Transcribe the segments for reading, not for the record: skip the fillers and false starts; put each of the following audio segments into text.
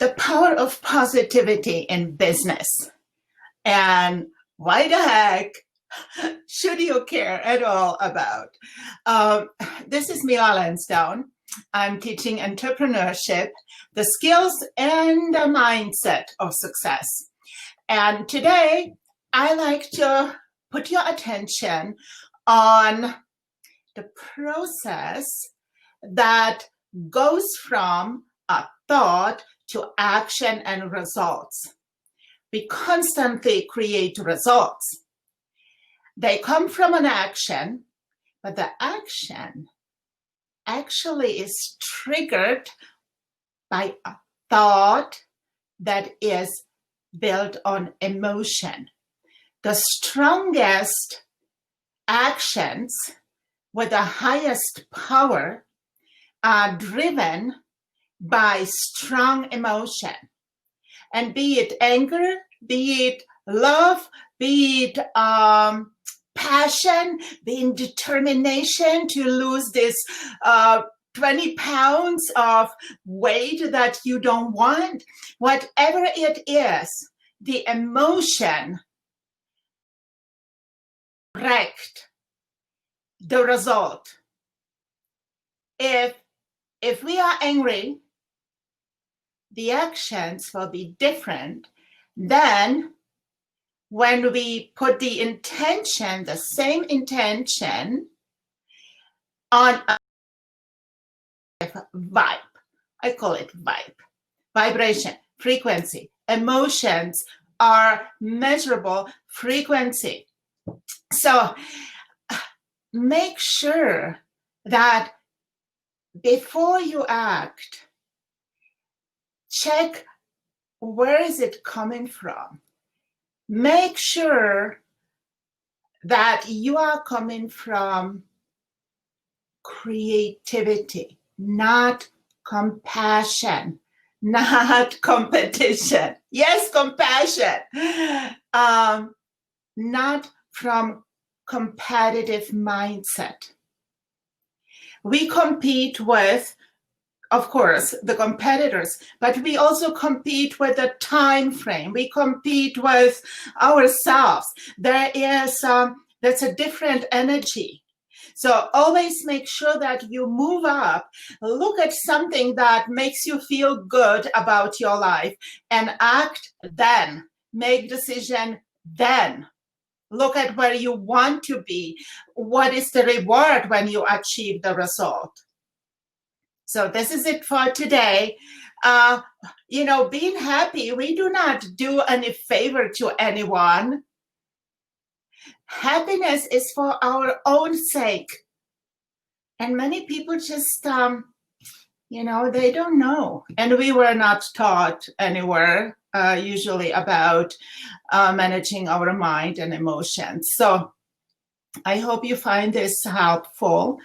The power of positivity in business. And why the heck should you care at all about? This is Mila Lansdowne. I'm teaching entrepreneurship, the skills and the mindset of success. And today, I like to put your attention on the process that goes from a thought to action and results. We constantly create results. They come from an action, but the action actually is triggered by a thought that is built on emotion. The strongest actions with the highest power are driven by strong emotion. And be it anger, be it love, be it passion, be it determination to lose this 20 pounds of weight that you don't want, whatever it is, the emotion wrecked the result. If we are angry, the actions will be different than when we put the intention, the same intention, on a vibe. I call it vibe. Vibration, frequency. Emotions are measurable frequency. So make sure that before you act, check where is it coming from. Make sure that you are coming from creativity, not compassion, not competition. Yes, compassion. Not from competitive mindset. We compete with, of course, the competitors, but we also compete with the time frame. We compete with ourselves. That's a different energy. So always make sure that you move up, look at something that makes you feel good about your life, and act then. Make decision then. Look at where you want to be. What is the reward when you achieve the result? So this is it for today. Being happy, we do not do any favor to anyone. Happiness is for our own sake. And many people just, they don't know. And we were not taught anywhere, usually about managing our mind and emotions. So I hope you find this helpful.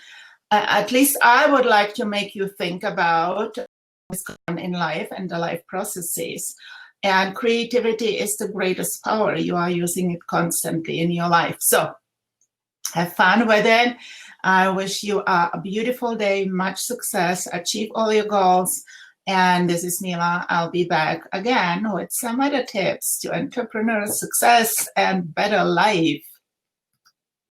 At least I would like to make you think about what's going on in life and the life processes. And creativity is the greatest power. You are using it constantly in your life. So have fun with it. I wish you a beautiful day, much success, achieve all your goals. And this is Mila. I'll be back again with some other tips to entrepreneur success and better life.